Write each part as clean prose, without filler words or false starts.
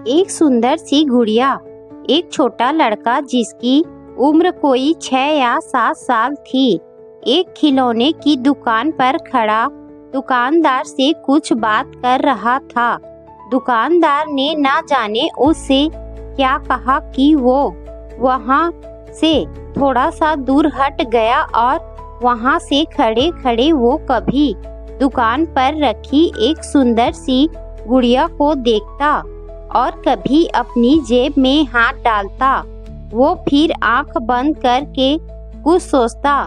एक सुंदर सी गुड़िया। एक छोटा लड़का जिसकी उम्र कोई 6 या 7 साल थी, एक खिलौने की दुकान पर खड़ा दुकानदार से कुछ बात कर रहा था। दुकानदार ने ना जाने उससे क्या कहा कि वो वहाँ से थोड़ा सा दूर हट गया और वहाँ से खड़े खड़े वो कभी दुकान पर रखी एक सुंदर सी गुड़िया को देखता और कभी अपनी जेब में हाथ डालता। वो फिर आंख बंद करके कुछ सोचता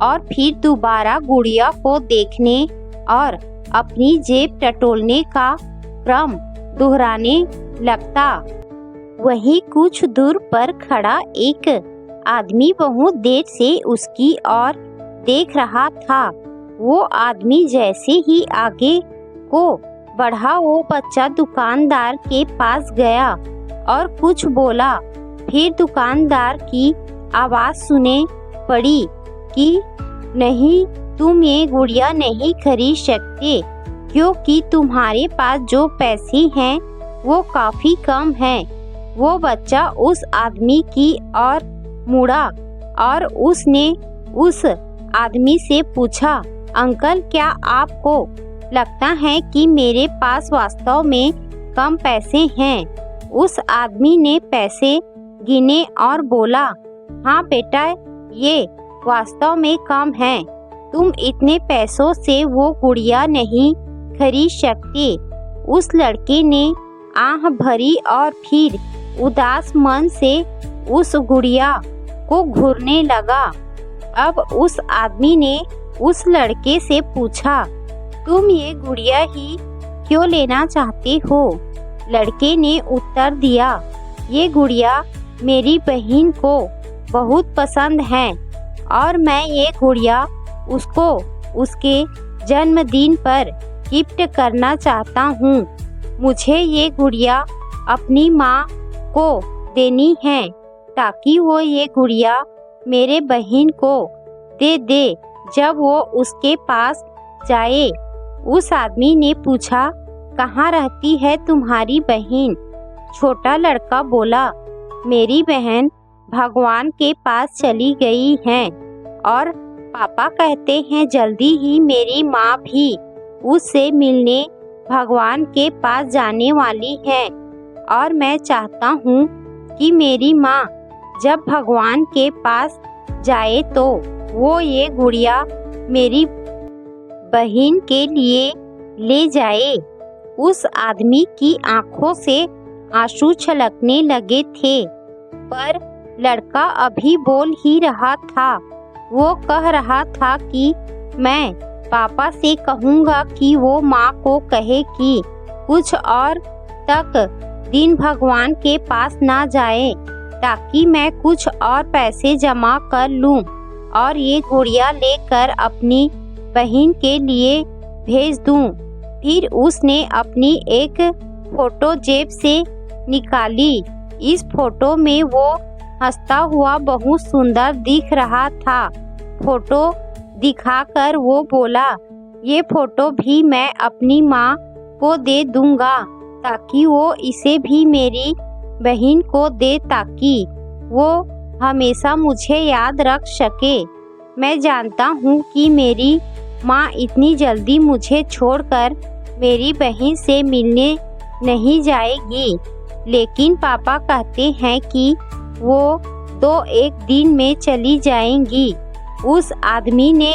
और फिर दोबारा गुड़िया को देखने और अपनी जेब टटोलने का क्रम दोहराने लगता। वहीं कुछ दूर पर खड़ा एक आदमी बहुत देर से उसकी ओर देख रहा था। वो आदमी जैसे ही आगे को बढ़ा, वो बच्चा दुकानदार के पास गया और कुछ बोला। फिर दुकानदार की आवाज़ सुने पड़ी कि नहीं, तुम ये गुड़िया नहीं खरीद सकते क्योंकि तुम्हारे पास जो पैसे हैं वो काफ़ी कम हैं। वो बच्चा उस आदमी की ओर मुड़ा और उसने उस आदमी से पूछा, अंकल, क्या आपको लगता है कि मेरे पास वास्तव में कम पैसे हैं? उस आदमी ने पैसे गिने और बोला, हाँ बेटा, ये वास्तव में कम है। तुम इतने पैसों से वो गुड़िया नहीं खरीद सकते। उस लड़के ने आह भरी और फिर उदास मन से उस गुड़िया को घूरने लगा। अब उस आदमी ने उस लड़के से पूछा, तुम ये गुड़िया ही क्यों लेना चाहते हो? लड़के ने उत्तर दिया, ये गुड़िया मेरी बहन को बहुत पसंद है और मैं ये गुड़िया उसको उसके जन्मदिन पर गिफ्ट करना चाहता हूँ। मुझे ये गुड़िया अपनी माँ को देनी है ताकि वो ये गुड़िया मेरे बहन को दे दे जब वो उसके पास जाए। उस आदमी ने पूछा, कहाँ रहती है तुम्हारी बहन? छोटा लड़का बोला, मेरी बहन भगवान के पास चली गई है और पापा कहते हैं जल्दी ही मेरी माँ भी उससे मिलने भगवान के पास जाने वाली है और मैं चाहता हूँ कि मेरी माँ जब भगवान के पास जाए तो वो ये गुड़िया मेरी बहन के लिए ले जाए। उस आदमी की आंखों से आंसू छलकने लगे थे, पर लड़का अभी बोल ही रहा था। वो कह रहा था कि मैं पापा से कहूँगा कि वो माँ को कहे कि कुछ और तक दिन भगवान के पास ना जाए ताकि मैं कुछ और पैसे जमा कर लूँ और ये गुड़िया लेकर अपनी बहन के लिए भेज दूँ। फिर उसने अपनी एक फोटो जेब से निकाली। इस फोटो में वो हंसता हुआ बहुत सुंदर दिख रहा था। फोटो दिखाकर वो बोला, ये फोटो भी मैं अपनी माँ को दे दूँगा ताकि वो इसे भी मेरी बहन को दे ताकि वो हमेशा मुझे याद रख सके। मैं जानता हूँ कि मेरी माँ इतनी जल्दी मुझे छोड़कर मेरी बहन से मिलने नहीं जाएगी, लेकिन पापा कहते हैं कि वो 2-1 दिन में चली जाएंगी। उस आदमी ने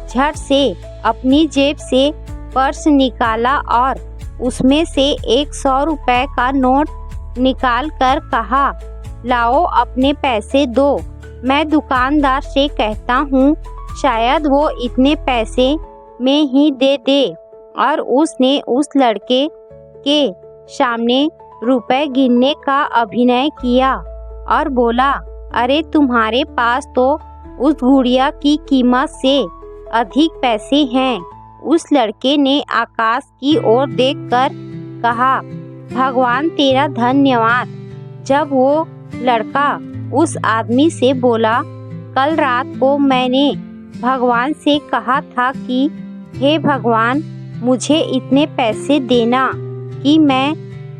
झट से अपनी जेब से पर्स निकाला और उसमें से एक 100 रुपए का नोट निकाल कर कहा, लाओ अपने पैसे दो। मैं दुकानदार से कहता हूँ शायद वो इतने पैसे में ही दे दे। और उसने उस लड़के के सामने रुपए गिनने का अभिनय किया और बोला, अरे तुम्हारे पास तो उस गुड़िया की कीमत से अधिक पैसे हैं। उस लड़के ने आकाश की ओर देखकर कहा, भगवान तेरा धन्यवाद। जब वो लड़का उस आदमी से बोला, कल रात को मैंने भगवान से कहा था कि हे भगवान, मुझे इतने पैसे देना कि मैं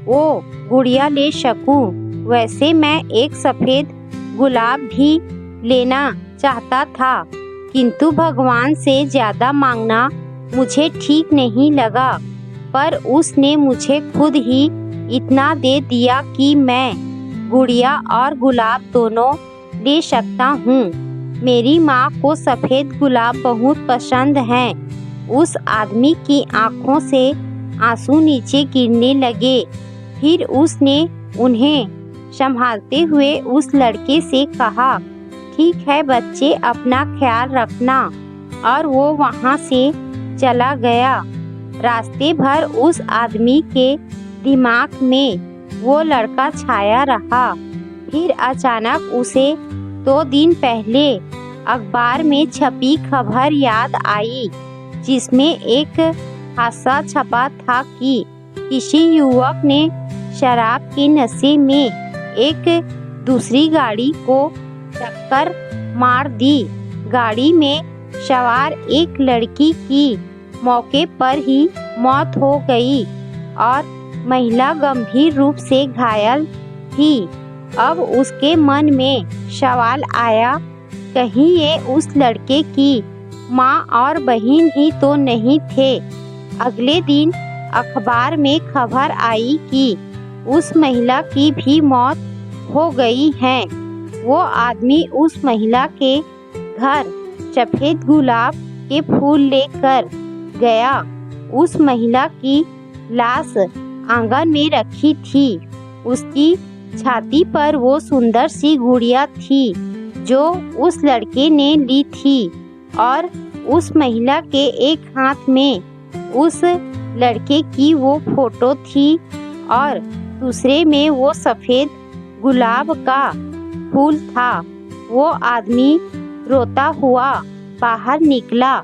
वो गुड़िया ले सकूं। वैसे मैं एक सफ़ेद गुलाब भी लेना चाहता था, किंतु भगवान से ज़्यादा मांगना मुझे ठीक नहीं लगा। पर उसने मुझे खुद ही इतना दे दिया कि मैं गुड़िया और गुलाब दोनों ले सकता हूँ। मेरी माँ को सफ़ेद गुलाब बहुत पसंद हैं। उस आदमी की आँखों से आंसू नीचे गिरने लगे। फिर उसने उन्हें संभालते हुए उस लड़के से कहा, ठीक है बच्चे, अपना ख्याल रखना। और वो वहाँ से चला गया। रास्ते भर उस आदमी के दिमाग में वो लड़का छाया रहा। फिर अचानक उसे 2 दिन पहले अखबार में छपी खबर याद आई, जिसमें एक हादसा छपा था कि किसी युवक ने शराब के नशे में एक दूसरी गाड़ी को टक्कर मार दी। गाड़ी में सवार एक लड़की की मौके पर ही मौत हो गई और महिला गंभीर रूप से घायल थी। अब उसके मन में सवाल आया, कहीं ये उस लड़के की माँ और बहन ही तो नहीं थे। अगले दिन अखबार में खबर आई कि उस महिला की भी मौत हो गई है। वो आदमी उस महिला के घर सफ़ेद गुलाब के फूल लेकर गया। उस महिला की लाश आंगन में रखी थी। उसकी छाती पर वो सुंदर सी गुड़िया थी जो उस लड़के ने ली थी, और उस महिला के एक हाथ में उस लड़के की वो फोटो थी और दूसरे में वो सफ़ेद गुलाब का फूल था। वो आदमी रोता हुआ बाहर निकला।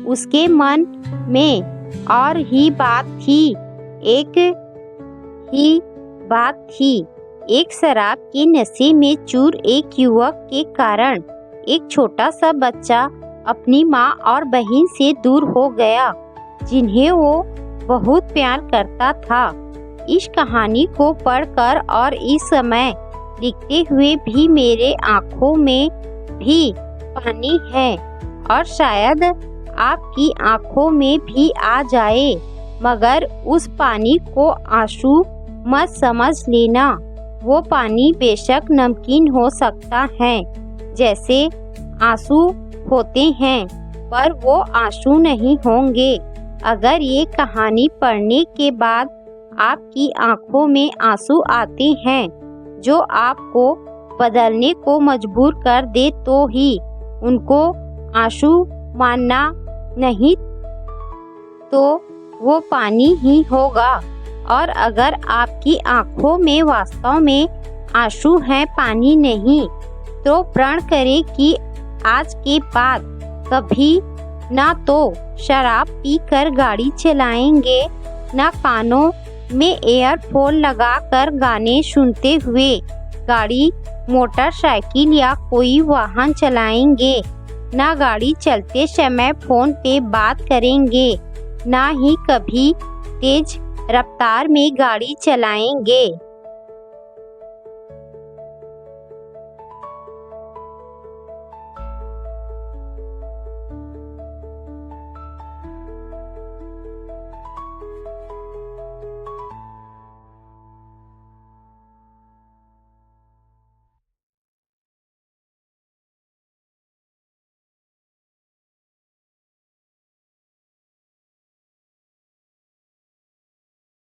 उसके मन में और ही बात थी। एक शराब के नशे में चूर एक युवक के कारण एक छोटा सा बच्चा अपनी माँ और बहन से दूर हो गया, जिन्हें वो बहुत प्यार करता था। इस कहानी को पढ़कर और इस समय लिखते हुए भी मेरे आँखों में भी पानी है, और शायद आपकी आँखों में भी आ जाए, मगर उस पानी को आंसू मत समझ लेना। वो पानी बेशक नमकीन हो सकता है, जैसे आंसू होते हैं, पर वो आंसू नहीं होंगे। अगर ये कहानी पढ़ने के बाद आपकी आंखों में आंसू आते हैं जो आपको बदलने को मजबूर कर दे, तो ही उनको आंसू मानना, नहीं तो वो पानी ही होगा। और अगर आपकी आंखों में वास्तव में आंसू हैं, पानी नहीं, तो प्रण करें कि आज के बाद कभी ना तो शराब पीकर गाड़ी चलाएंगे, ना कानों में एयरफोन लगाकर गाने सुनते हुए गाड़ी, मोटरसाइकिल या कोई वाहन चलाएंगे, ना गाड़ी चलते समय फ़ोन पे बात करेंगे, ना ही कभी तेज रफ्तार में गाड़ी चलाएंगे।